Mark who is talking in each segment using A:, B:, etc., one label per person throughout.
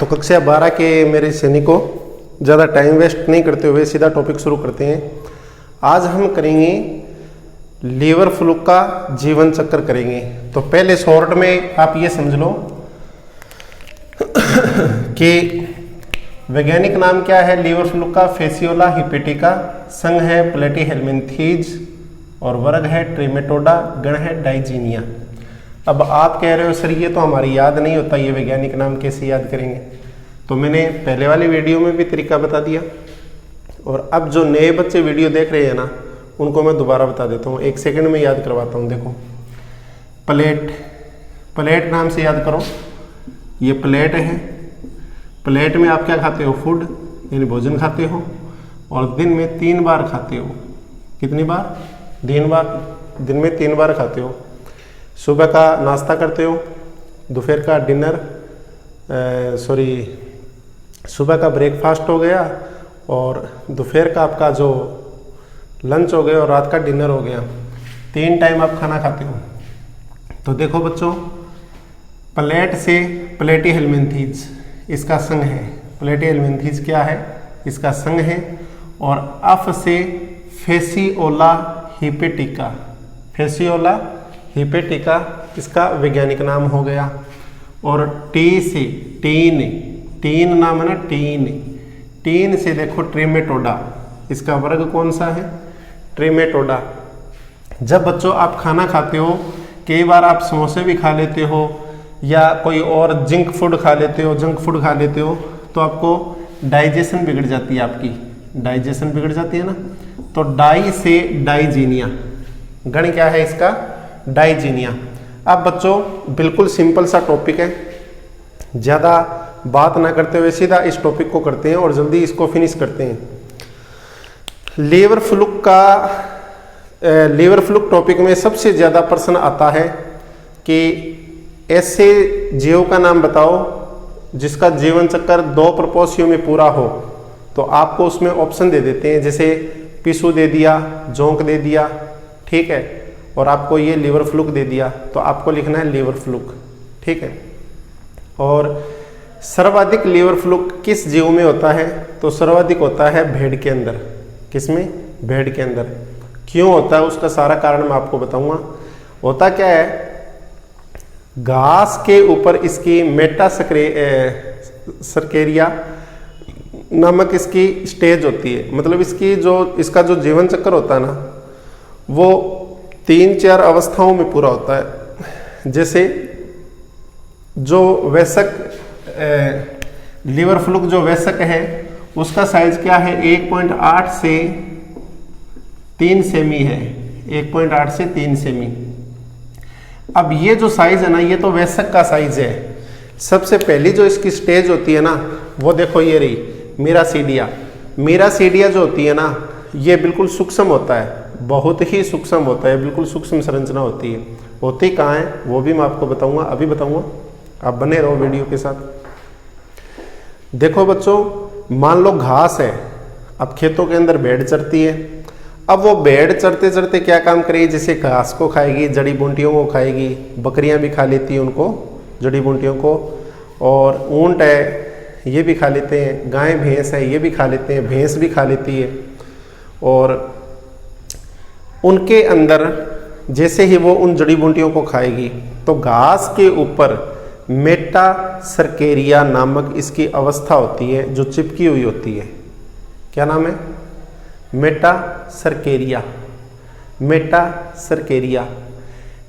A: तो कक्षा 12 के मेरे सैनिकों, ज़्यादा टाइम वेस्ट नहीं करते हुए सीधा टॉपिक शुरू करते हैं। आज हम करेंगे लीवर फ्लूक का जीवन चक्र करेंगे। तो पहले शॉर्ट में आप ये समझ लो कि वैज्ञानिक नाम क्या है लीवर फ्लूक का? फेसियोला हिपेटिका, संघ है प्लेटीहेल्मिन्थीज और वर्ग है ट्रिमेटोडा, गण है डाइजीनिया। अब आप कह रहे हो सर ये तो हमारी याद नहीं होता, ये वैज्ञानिक नाम कैसे याद करेंगे? तो मैंने पहले वाली वीडियो में भी तरीका बता दिया और अब जो नए बच्चे वीडियो देख रहे हैं ना, उनको मैं दोबारा बता देता हूँ, 1 सेकंड में याद करवाता हूँ। देखो, प्लेट नाम से याद करो। ये प्लेट है, प्लेट में आप क्या खाते हो? फूड यानी भोजन खाते हो और दिन में 3 बार खाते हो। कितनी बार? दिन में 3 बार खाते हो। सुबह का नाश्ता करते हो, दोपहर का डिनर, सुबह का ब्रेकफास्ट हो गया और दोपहर का आपका जो लंच हो गया और रात का डिनर हो गया। 3 टाइम आप खाना खाते हो। तो देखो बच्चों, प्लेट से प्लेटीहेल्मिन्थीज इसका संघ है। प्लेटीहेल्मिन्थीज क्या है? इसका संघ है। और अफ से फेसियोला हिपेटिका, फेसियोला हिपेटिका इसका वैज्ञानिक नाम हो गया। और टी से टीन नाम है ना, टीन से देखो ट्रिमेटोडा, इसका वर्ग कौन सा है? ट्रिमेटोडा। जब बच्चों आप खाना खाते हो, कई बार आप समोसे भी खा लेते हो या कोई और जंक फूड खा लेते हो, तो आपको डाइजेशन बिगड़ जाती है, आपकी डाइजेशन बिगड़ जाती है ना। तो डाई से डाइजीनिया, गण क्या है इसका? डाइजीनिया। अब बच्चों बिल्कुल सिंपल सा टॉपिक है, ज़्यादा बात ना करते हुए सीधा इस टॉपिक को करते हैं और जल्दी इसको फिनिश करते हैं। लीवर फ्लूक टॉपिक में सबसे ज़्यादा प्रश्न आता है कि ऐसे जीव का नाम बताओ जिसका जीवन चक्र 2 प्रपोषियों में पूरा हो। तो आपको उसमें ऑप्शन दे देते हैं, जैसे पिस्सू दे दिया, जोंक दे दिया, ठीक है, और आपको ये लीवर फ्लूक दे दिया, तो आपको लिखना है लीवर फ्लूक, ठीक है। और सर्वाधिक लीवर फ्लूक किस जीव में होता है? तो सर्वाधिक होता है भेड़ के अंदर। किसमें? भेड़ के अंदर। क्यों होता है उसका सारा कारण मैं आपको बताऊंगा। होता क्या है, घास के ऊपर इसकी मेटा सरकेरिया नामक इसकी स्टेज होती है। मतलब इसका जो जीवन चक्र होता है ना, वो 3-4 अवस्थाओं में पूरा होता है। जैसे जो वयस्क लीवर फ्लूक जो वयस्क है, उसका साइज क्या है? 1.8 से 3 सेमी है, 1.8 से 3 सेमी। अब ये जो साइज है ना, ये तो वयस्क का साइज है। सबसे पहली जो इसकी स्टेज होती है ना, वो देखो ये रही मीरासीडिया जो होती है ना, ये बिल्कुल सूक्ष्म होता है, बहुत ही सूक्ष्म होता है, बिल्कुल सूक्ष्म संरचना होती है। होती कहाँ है वो भी मैं आपको बताऊंगा, अभी बताऊंगा, आप बने रहो वीडियो के साथ। देखो बच्चों, मान लो घास है, अब खेतों के अंदर भेड़ चरती है। अब वो भेड़ चरते चरते क्या काम करेगी? जैसे घास को खाएगी, जड़ी बूटियों को खाएगी, बकरियां भी खा लेती हैं उनको, जड़ी बूटियों को, और ऊंट है ये भी खा लेते हैं, गाय भैंस है ये भी खा लेते हैं, भैंस भी खा लेती है। और उनके अंदर जैसे ही वो उन जड़ी बूटियों को खाएगी, तो घास के ऊपर मेटा सरकेरिया नामक इसकी अवस्था होती है, जो चिपकी हुई होती है। क्या नाम है? मेटा सरकेरिया।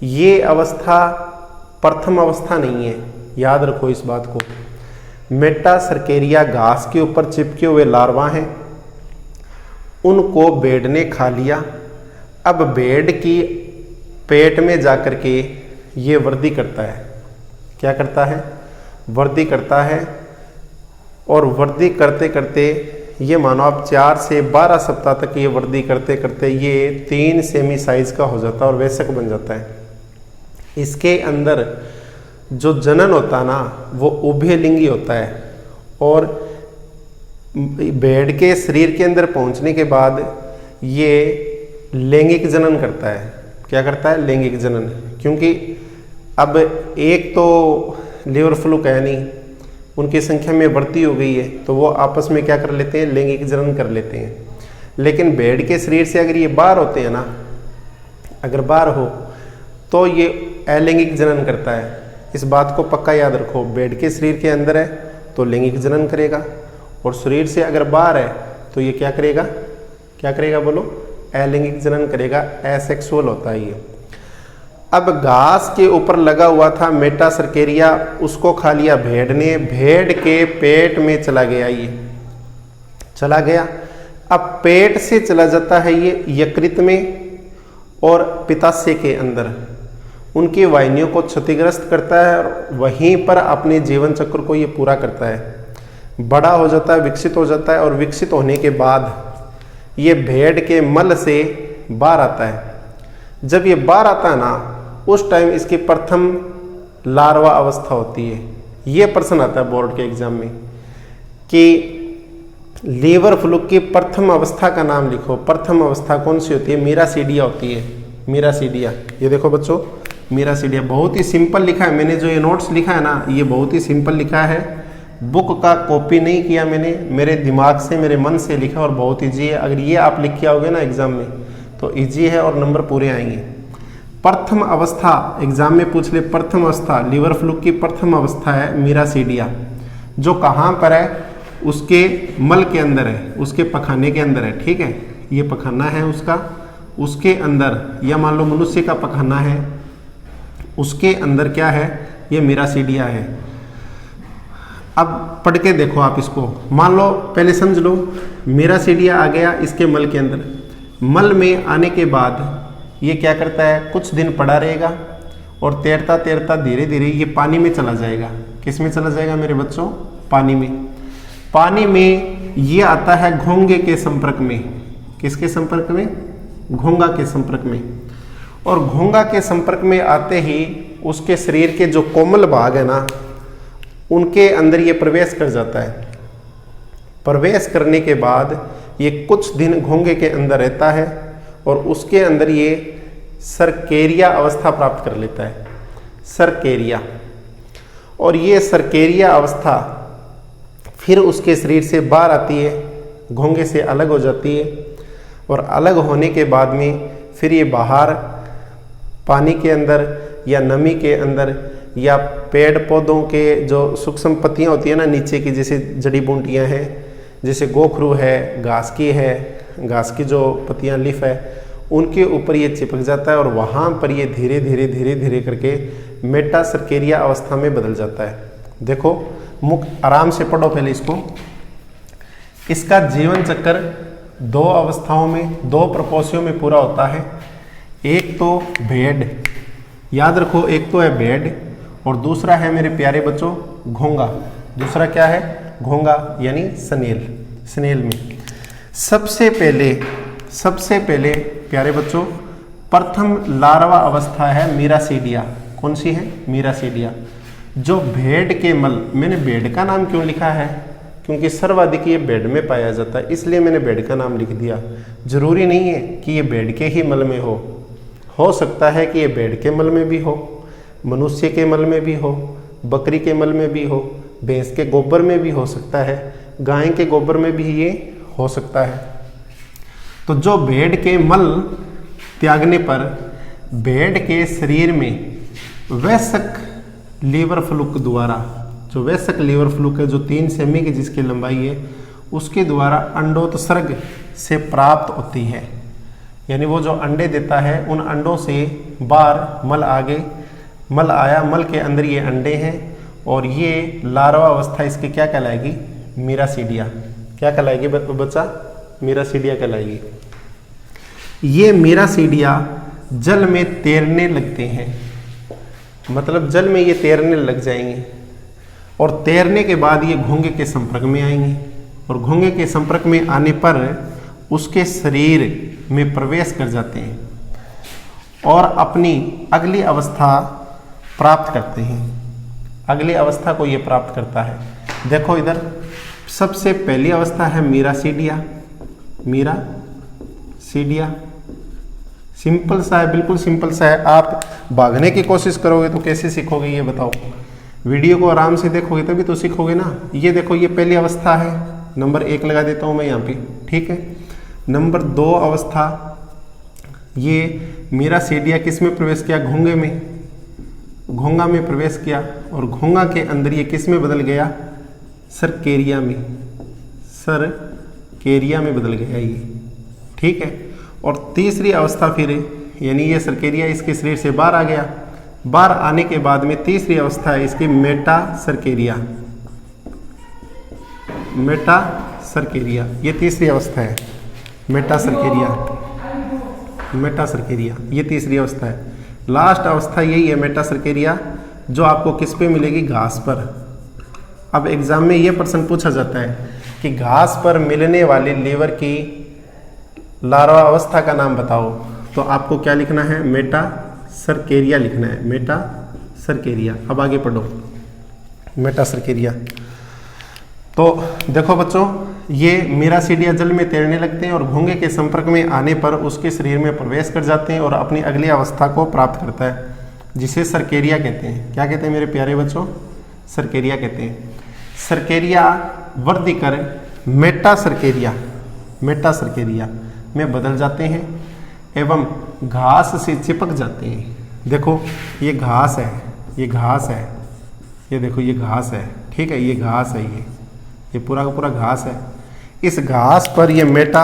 A: ये अवस्था प्रथम अवस्था नहीं है, याद रखो इस बात को। मेटा सरकेरिया घास के ऊपर चिपके हुए लार्वा हैं, उनको भेड़ ने खा लिया। अब भेड़ की पेट में जाकर के ये वृद्धि करता है। क्या करता है? वृद्धि करता है। और वृद्धि करते करते ये मानो आप 4 से 12 सप्ताह तक ये वृद्धि करते करते ये 3 सेमी साइज का हो जाता है और वयस्क बन जाता है। इसके अंदर जो जनन होता है ना, वो उभयलिंगी होता है। और भेड़ के शरीर के अंदर पहुंचने के बाद ये लैंगिक जनन करता है। क्या करता है? लैंगिक जनन। क्योंकि अब एक तो लीवर फ्लूक है नहीं, उनकी संख्या में बढ़ती हो गई है, तो वो आपस में क्या कर लेते हैं, लैंगिक जनन कर लेते हैं। लेकिन भेड़ के शरीर से अगर ये बाहर होते हैं ना, अगर बाहर हो तो ये अलैंगिक जनन करता है। इस बात को पक्का याद रखो, भेड़ के शरीर के अंदर है तो लैंगिक जनन करेगा, और शरीर से अगर बाहर है तो ये क्या करेगा, क्या करेगा बोलो, अलैंगिक जनन करेगा, एसेक्सुअल होता है ये। अब घास के ऊपर लगा हुआ था मेटासर्केरिया, उसको खा लिया भेड़ ने, भेड़ के पेट में चला गया, ये चला गया। अब पेट से चला जाता है ये यकृत में और पित्ताशय के अंदर, उनकी वाहिनियों को क्षतिग्रस्त करता है और वहीं पर अपने जीवन चक्र को ये पूरा करता है, बड़ा हो जाता है, विकसित हो जाता है, और विकसित होने के बाद ये भेड़ के मल से बाहर आता है। जब ये बाहर आता है ना, उस टाइम इसकी प्रथम लार्वा अवस्था होती है। ये प्रश्न आता है बोर्ड के एग्जाम में कि लीवर फ्लूक की प्रथम अवस्था का नाम लिखो। प्रथम अवस्था कौन सी होती है, मीरासीडिया होती है, मीरासीडिया। ये देखो बच्चों, मीरासीडिया बहुत ही सिंपल लिखा है, मैंने जो ये नोट्स लिखा है ना, ये बहुत ही सिंपल लिखा है, बुक का कॉपी नहीं किया मैंने, मेरे दिमाग से, मेरे मन से लिखा, और बहुत ईजी है। अगर ये आप लिख के आओगे ना एग्जाम में तो ईजी है और नंबर पूरे आएंगे। प्रथम अवस्था एग्जाम में पूछ ले, प्रथम अवस्था लीवर फ्लूक की प्रथम अवस्था है मीरासीडिया, जो कहाँ पर है, उसके मल के अंदर है, उसके पखाने के अंदर है, ठीक है। ये पखाना है उसका, उसके अंदर, या मान लो मनुष्य का पखाना है, उसके अंदर क्या है, ये मीरासीडिया है। अब पढ़ के देखो आप इसको, मान लो पहले समझ लो, मीरासीडिया आ गया इसके मल के अंदर। मल में आने के बाद ये क्या करता है, कुछ दिन पड़ा रहेगा और तैरता तैरता धीरे धीरे ये पानी में चला जाएगा। किस में चला जाएगा मेरे बच्चों, पानी में। पानी में ये आता है घोंगे के संपर्क में। किसके संपर्क में, घोंगा के संपर्क में। और घोंगा के संपर्क में आते ही उसके शरीर के जो कोमल भाग है ना, उनके अंदर ये प्रवेश कर जाता है। प्रवेश करने के बाद ये कुछ दिन घोंगे के अंदर रहता है और उसके अंदर ये सर्केरिया अवस्था प्राप्त कर लेता है, सर्केरिया। और ये सर्केरिया अवस्था फिर उसके शरीर से बाहर आती है, घोंगे से अलग हो जाती है, और अलग होने के बाद में फिर ये बाहर पानी के अंदर या नमी के अंदर या पेड़ पौधों के जो सूक्ष्म पत्तियाँ होती है ना नीचे की, जैसे जड़ी बूटियाँ हैं, जैसे गोखरू है, घास की है, घास की जो पत्तियाँ लीफ है, उनके ऊपर ये चिपक जाता है और वहाँ पर ये धीरे धीरे धीरे धीरे करके मेटासर्केरिया अवस्था में बदल जाता है। देखो मुख आराम से पढ़ो पहले इसको। इसका जीवन चक्र दो अवस्थाओं में, दो प्रकोष्ठों में पूरा होता है। एक तो भेड़, याद रखो, एक तो है भेड़ और दूसरा है मेरे प्यारे बच्चों घोंगा। दूसरा क्या है, घोंगा यानी स्नेल। स्नेल में सबसे पहले प्यारे बच्चों प्रथम लार्वा अवस्था है मीरासीडिया। कौन सी है, मीरासीडिया। जो भेड़ के मल, मैंने भेड़ का नाम क्यों लिखा है, क्योंकि सर्वाधिक ये भेड़ में पाया जाता है, इसलिए मैंने भेड़ का नाम लिख दिया। जरूरी नहीं है कि ये भेड़ के ही मल में हो सकता है कि ये भेड़ के मल में भी हो, मनुष्य के मल में भी हो, बकरी के मल में भी हो, भैंस के गोबर में भी हो सकता है, गाय के गोबर में भी ये हो सकता है। तो जो भेड़ के मल त्यागने पर भेड़ के शरीर में वयस्क लीवर फ्लूक द्वारा, जो वयस्क लीवर फ्लूक है, जो 3 सेमी की जिसकी लंबाई है, उसके द्वारा अंडोत्सर्ग से प्राप्त होती है। यानी वो जो अंडे देता है, उन अंडों से बाहर मल आया, मल के अंदर ये अंडे हैं और ये लार्वा अवस्था इसकी क्या कहलाएगी, मीरासीडिया। क्या कहलाएगी बच्चा, मीरासीडिया कहलाएगी। ये मीरासीडिया जल में तैरने लगते हैं, मतलब जल में ये तैरने लग जाएंगे और तैरने के बाद ये घोंगे के संपर्क में आएंगे और घोंगे के संपर्क में आने पर उसके शरीर में प्रवेश कर जाते हैं और अपनी अगली अवस्था प्राप्त करते हैं। अगली अवस्था को ये प्राप्त करता है। देखो इधर सबसे पहली अवस्था है मीरासीडिया। मीरासीडिया सिंपल सा है, बिल्कुल सिंपल सा है। आप भागने की कोशिश करोगे तो कैसे सीखोगे ये बताओ। वीडियो को आराम से देखोगे तभी तो सीखोगे ना। ये देखो, ये पहली अवस्था है, नंबर 1 लगा देता हूँ मैं यहाँ पे, ठीक है। नंबर 2 अवस्था, ये मेरा सीढ़िया किस में प्रवेश किया? घोंगे में, घोंगा में प्रवेश किया, और घोंगा के अंदर ये किस में बदल गया? सरकेरिया में, सरकेरिया में बदल गया ये, ठीक है। और तीसरी अवस्था फिर, यानी ये सरकेरिया इसके शरीर से बाहर आ गया। बाहर आने के बाद में तीसरी अवस्था है इसकी मेटा सरकेरिया, मेटा सरकेरिया, ये तीसरी अवस्था है, मेटा सरकेरिया, मेटा सरकेरिया, ये तीसरी अवस्था है। लास्ट अवस्था यही है मेटा सरकेरिया, जो आपको किस पे मिलेगी? घास पर। अब एग्जाम में ये प्रश्न पूछा जाता है कि घास पर मिलने वाले लीवर की लार्वा अवस्था का नाम बताओ, तो आपको क्या लिखना है? मेटा सरकेरिया लिखना है, मेटा सरकेरिया। अब आगे पढ़ो, मेटा सरकेरिया। तो देखो बच्चों, ये मीरासीडिया जल में तैरने लगते हैं और घोंगे के संपर्क में आने पर उसके शरीर में प्रवेश कर जाते हैं और अपनी अगली अवस्था को प्राप्त करता है, जिसे सरकेरिया कहते हैं। क्या कहते हैं मेरे प्यारे बच्चों? सरकेरिया कहते हैं। सरकेरिया वृद्धि कर मेटा सरकेरिया, मेटा सरकेरिया में बदल जाते हैं एवं घास से चिपक जाते हैं। देखो ये घास है, ये घास है, ये देखो ये घास है, ठीक है, ये घास है, ये पूरा का पूरा घास है। इस घास पर ये मेटा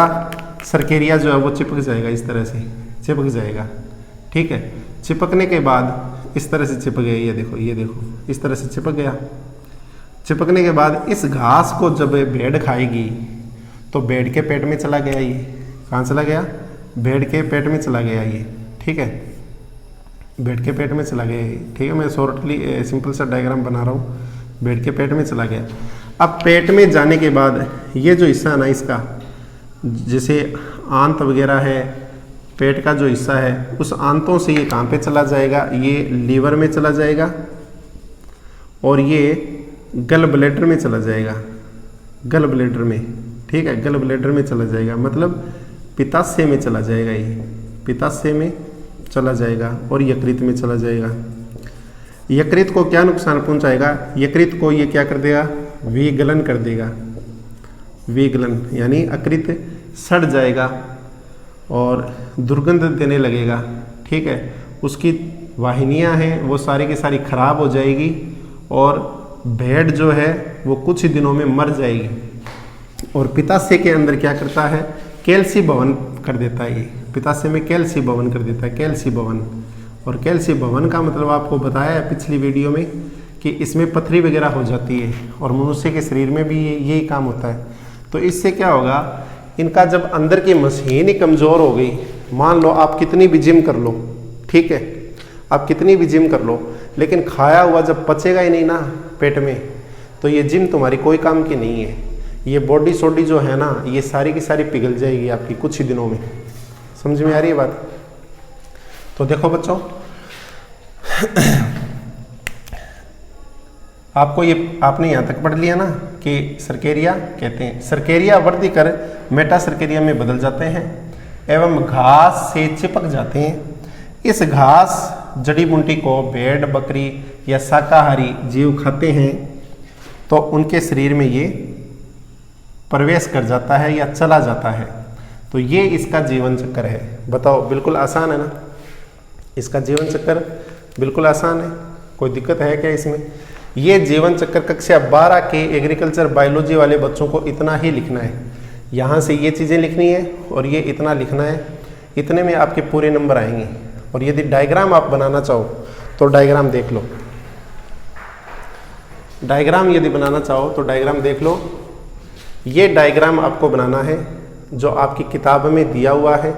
A: सरकेरिया जो है वो चिपक जाएगा, इस तरह से चिपक जाएगा, ठीक है। चिपकने के बाद इस तरह से चिपक गया, ये देखो, ये देखो, इस तरह से चिपक गया। चिपकने के बाद इस घास को जब भेड़ खाएगी तो भेड़ के पेट में चला गया, ये कहाँ चला गया? भेड़ के पेट में चला गया ये, ठीक है, भेड़ के पेट में चला गया ये, ठीक है। मैं शॉर्टली सिंपल सा डायग्राम बना रहा हूँ, भेड़ के पेट में चला गया। अब पेट में जाने के बाद ये जो हिस्सा है ना इसका, जैसे आंत वगैरह है, पेट का जो हिस्सा है, उस आंतों से ये कहाँ पे चला जाएगा? ये लीवर में चला जाएगा और ये गल ब्लैडर में चला जाएगा, गल ब्लैडर में, ठीक है, गल ब्लैडर में चला जाएगा, मतलब पित्ताशय में चला जाएगा, ये पित्ताशय में चला जाएगा और यकृत में चला जाएगा। यकृत को क्या नुकसान पहुंचाएगा? यकृत को ये क्या कर देगा? विगलन कर देगा, विगलन यानी यकृत सड़ जाएगा और दुर्गंध देने लगेगा, ठीक है। उसकी वाहिनियां हैं वो सारी की सारी खराब हो जाएगी और भेड़ जो है वो कुछ ही दिनों में मर जाएगी। और पित्ताशय के अंदर क्या करता है? कैल्सी भवन कर देता है, ये पित्ताशय में कैल्सी भवन कर देता है, कैल्सी भवन। और कैल्सी भवन का मतलब आपको बताया है पिछली वीडियो में कि इसमें पथरी वगैरह हो जाती है और मनुष्य के शरीर में भी यही काम होता है। तो इससे क्या होगा? इनका जब अंदर की मशीन ही कमज़ोर हो गई, मान लो आप कितनी भी जिम कर लो, ठीक है, आप कितनी भी जिम कर लो, लेकिन खाया हुआ जब पचेगा ही नहीं ना पेट में, तो ये जिम तुम्हारी कोई काम की नहीं है। ये बॉडी सोडी जो है ना, ये सारी की सारी पिघल जाएगी आपकी कुछ ही दिनों में। समझ में आ रही है बात? तो देखो बच्चों, आपको ये आपने यहाँ तक पढ़ लिया ना कि सरकेरिया कहते हैं। सरकेरिया वृद्धि कर मेटा सरकेरिया में बदल जाते हैं एवं घास से चिपक जाते हैं। इस घास जड़ी बूटी को भेड़, बकरी या शाकाहारी जीव खाते हैं तो उनके शरीर में ये प्रवेश कर जाता है या चला जाता है। तो ये इसका जीवन चक्र है। बताओ, बिल्कुल आसान है ना? इसका जीवन चक्र बिल्कुल आसान है, कोई दिक्कत है क्या इसमें? ये जीवन चक्र कक्षा 12 के एग्रीकल्चर बायोलॉजी वाले बच्चों को इतना ही लिखना है। यहाँ से ये चीज़ें लिखनी है और ये इतना लिखना है, इतने में आपके पूरे नंबर आएंगे। और यदि डायग्राम आप बनाना चाहो तो डायग्राम देख लो, डायग्राम यदि बनाना चाहो तो डायग्राम देख लो। ये डायग्राम आपको बनाना है जो आपकी किताब में दिया हुआ है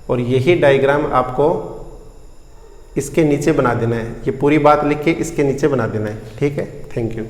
A: और यही डायग्राम आपको इसके नीचे बना देना है। ये पूरी बात लिख के इसके नीचे बना देना है, ठीक है। Thank you.